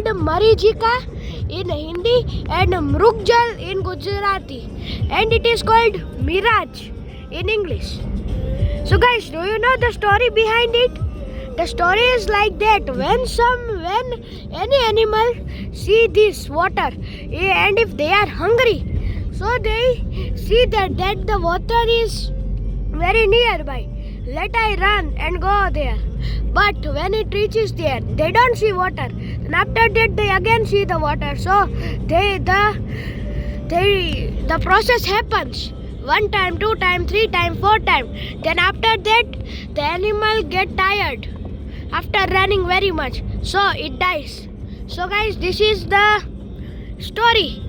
called Marijika in Hindi and Mrugajal in Gujarati, and it is called Miraj in English. So guys, do you know the story behind it? The story is like that: when any animal see this water, and if they are hungry, so they see that the water is very nearby. Let I run and go there. But when it reaches there, they don't see water. And after that, they again see the water. So the process happens. 1 time, 2 time, 3 time, 4 time. Then after that, the animal get tired after running very much. So it dies. So guys, this is the story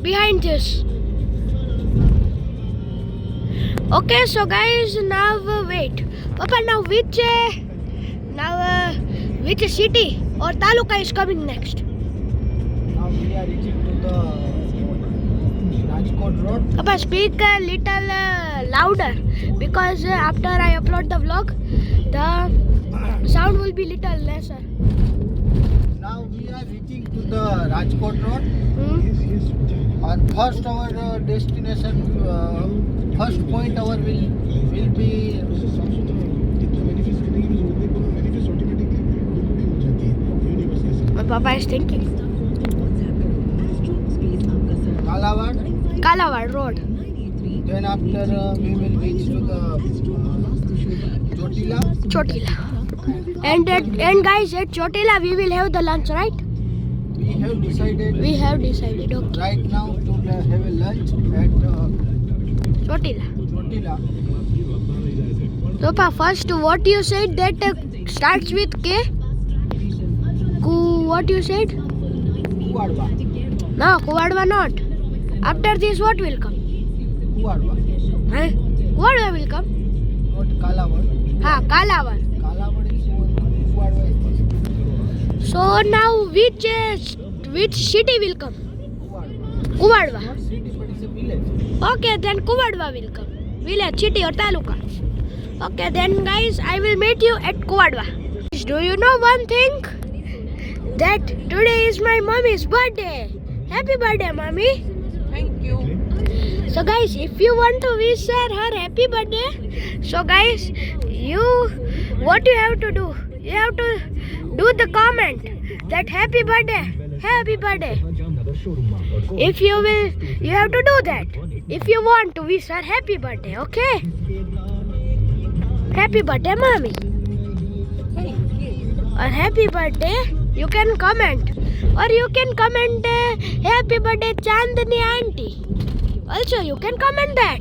behind this. Okay, so guys, now wait. Papa, now which city or taluka is coming next? Now we are reaching to the Rajkot Road. Papa, speak a little louder, because after I upload the vlog, the sound will be little lesser. Now we are reaching to the Rajkot Road. And first our destination, first point our will be My Papa is thinking. Kalawad Road. Then after we will reach to the Chotila. And guys, at Chotila we will have the lunch, right? We have decided. Okay. Right now to have a lunch at Chotila. Chotila. So Papa, first what you said that starts with K? What you said? Kuwadwa. No, Kuwadwa not. After this, what will come? Kuwadwa. Huh? Kuwadwa will come? Not Kalawad. Kalawad. Kalawad is Kuwadwa is first. So now which city will come? Kuwadwa. Kuwadwa. Not city, but it's a village. Okay, then Kuwadwa will come. Village, city or taluka. Okay, then guys, I will meet you at Kuwadwa. Do you know one thing? That today is my mommy's birthday. Happy birthday, mommy. Thank you. So guys, if you want to wish her happy birthday, so guys, what you have to do? You have to do the comment that happy birthday. If you will, you have to do that. If you want to wish her happy birthday, okay? Happy birthday, mommy. Or happy birthday, you can comment. Or you can comment happy birthday Chandni auntie. Also, you can comment that.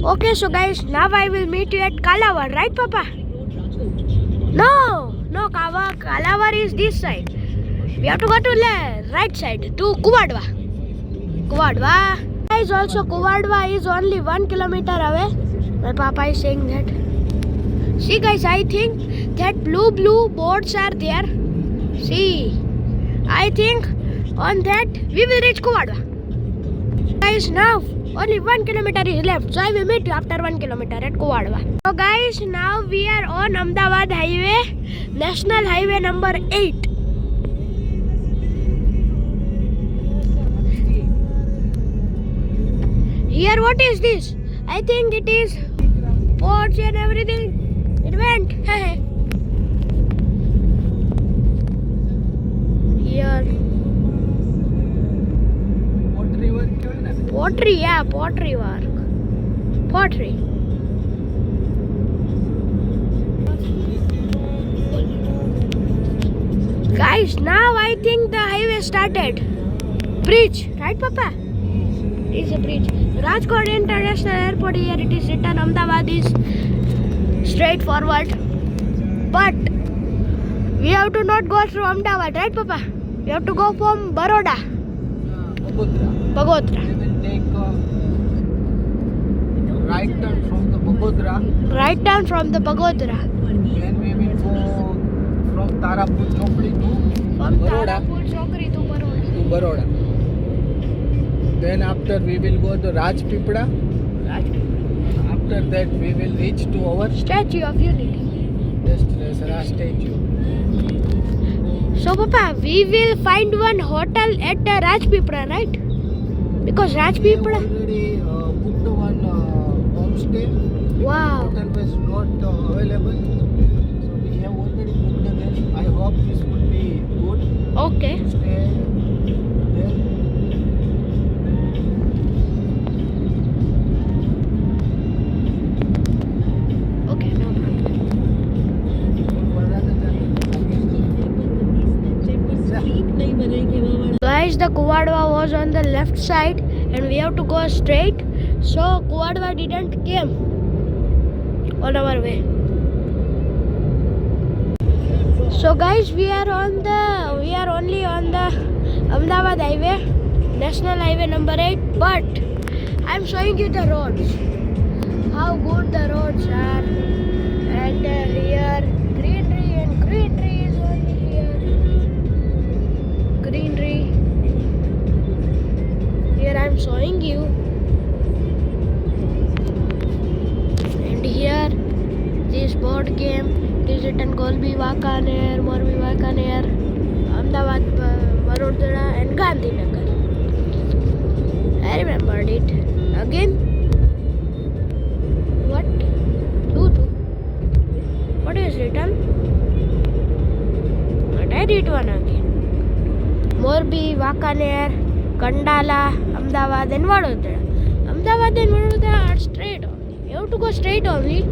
Okay, so guys, now I will meet you at Kalawad, right, Papa? No, Kalawad is this side. We have to go to the right side, to Kuwadwa. Guys, also Kuwadwa is only 1 kilometer away. My Papa is saying that. See guys, I think that blue boards are there. See, I think on that we will reach Kuwadwa. Guys, now only 1 kilometer is left, so I will meet you after 1 kilometer at Kuwadwa. So guys, now we are on Ahmedabad Highway, National Highway number 8. Here, what is this? I think it is ports and everything. It went. Here. Pottery, yeah, pottery work. Pottery. Guys, now I think the highway started. Bridge, right, Papa? It is a bridge. Rajkot International Airport, here it is written Ahmedabad is straightforward. But we have to not go through Ahmedabad, right, Papa? We have to go from Baroda. Bagodra. We will take right turn from the Bagodra. Right turn from the Bagodra. Then we will go from Tarapur Chokri to Baroda. Tarapur Chokri to Baroda. Baroda. Then after we will go to Rajpipla. After that we will reach to our Statue of Unity. destination, our statue. So, Papa, we will find one hotel at Rajpipla, right? Because We have Rajpipla. already booked one homestay. Wow. Hotel was not available. So we have already booked the rest. I hope this would be good. Okay. Stay there. Okay, no problem. Guys, the Kuwadwa was on the left side and we have to go straight. So Kuwadwa didn't came on our way. So guys, we are only on the Ahmedabad highway, National Highway number 8. But I'm showing you the roads, how good the roads are, and here greenery is only here. Greenery. Here I'm showing you, and here this board game. It is written Golbi Wakaner, Morbi Wakaner, Ahmedabad, Vadodara, and Gandhinagar. I remembered it. Again, what? Tutu. What is written? But I did one again. Morbi, Wakaner, Kandala, Ahmedabad, and Vadodara. Ahmedabad and Vadodara are straight only. You have to go straight only.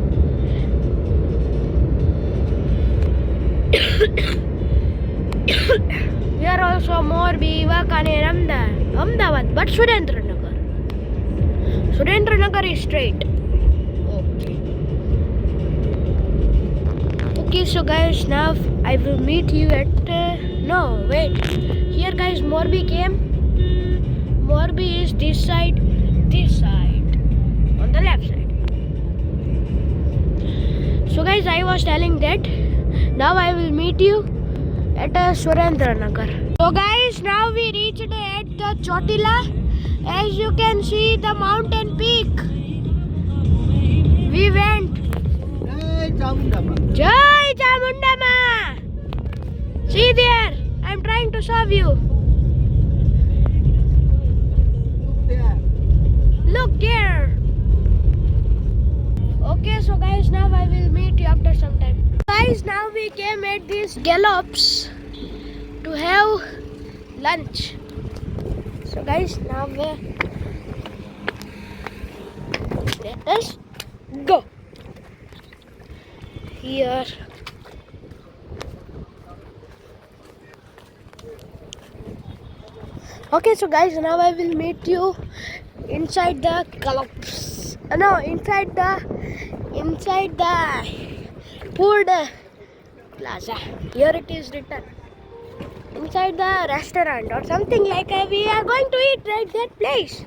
We are also Morbi, Wakaner, Ahmedabad, but Surendranagar. Surendranagar is straight. Okay, so guys, now I will meet you at. No, wait. Here, guys, Morbi came. Morbi is this side, on the left side. So, guys, I was telling that. Now I will meet you at Surendranagar. So guys, now we reached at the Chotila. As you can see the mountain peak. We went. Jai Chamundama. Jai Chamundama. See there. I'm trying to serve you. Look there. Look there. Okay, so guys, now I will meet you after some time. Guys, now we came at these gallops to have lunch. So guys, now let us go. Here. Okay, so guys, now I will meet you inside the gallops. No, inside the food plaza. Here it is written. Inside the restaurant or something like we are going to eat right that place.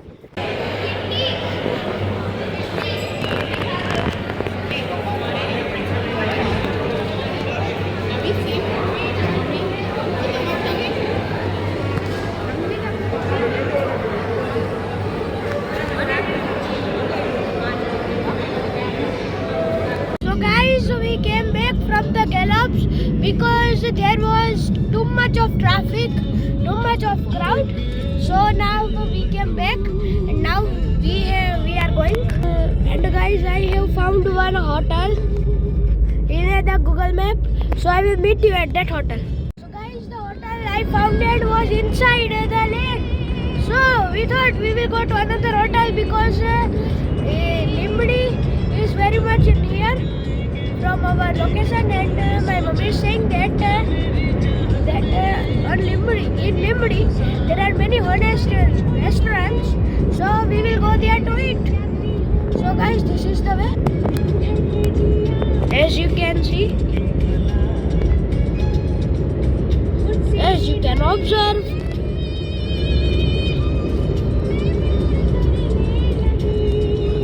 So guys, we came back from the gallops because there was too much of traffic, too much of crowd. So now we came back and now we are going. And guys, I have found one hotel in the Google map. So I will meet you at that hotel. So guys, the hotel I found it was inside the lake. So we thought we will go to another hotel because Limbadi is very much near from our location, and my mom is saying that on Limbadi there are many honest restaurants, so we will go there to eat. So guys, this is the way. As you can see, as you can observe.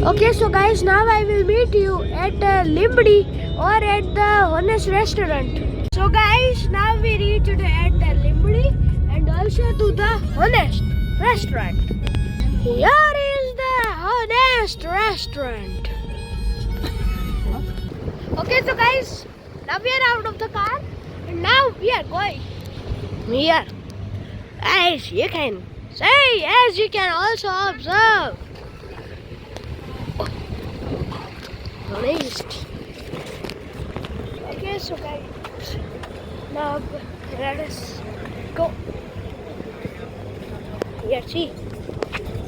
Okay, so guys, now I will meet you at Limbadi or at the Honest restaurant. So guys, now we reached at the Limbadi and also to the Honest restaurant. Here is the Honest restaurant. Okay, so guys, now we are out of the car and now we are going. here. As you can see, as you can also observe. Amazed. Okay, so guys, now let us go. Here, see,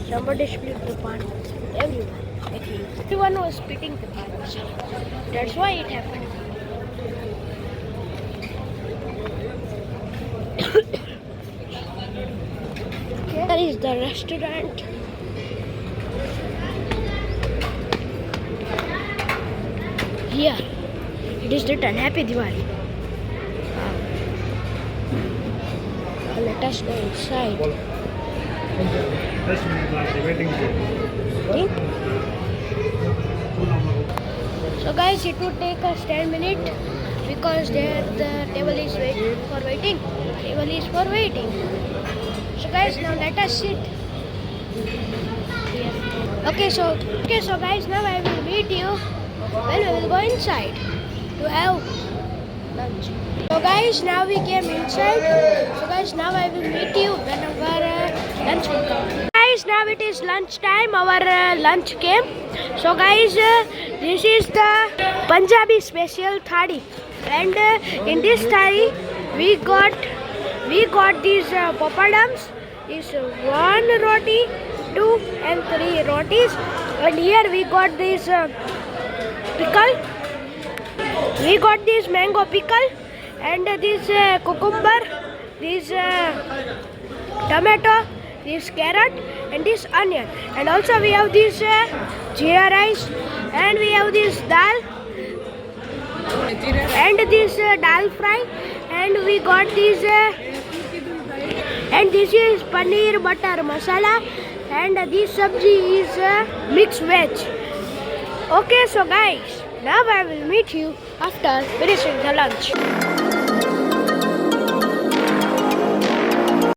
somebody split the pan. Everyone, actually, everyone was splitting the pan. That's why it happened. Okay, that is the restaurant. Here, it is written Happy Diwali. Let us go inside. Okay. So guys, it would take us 10 minutes because there the table is waiting. Table is for waiting. So guys, now let us sit. Okay, so guys, now I will meet you when we will go inside to have lunch. So guys, now we came inside. So guys, now I will meet you when our lunch will come. Guys, now it is lunch time. Our lunch came. So guys, this is the Punjabi special thali, and in this thali we got these papadams. This 1 roti, 2 and 3 rotis, and here we got this pickle. We got this mango pickle, and this cucumber, this tomato, this carrot, and this onion. And also we have this jeera rice, and we have this dal, and this dal fry, and we got this and this is paneer butter masala, and this sabji is mixed veg. Okay, so guys, now I will meet you after finishing the lunch.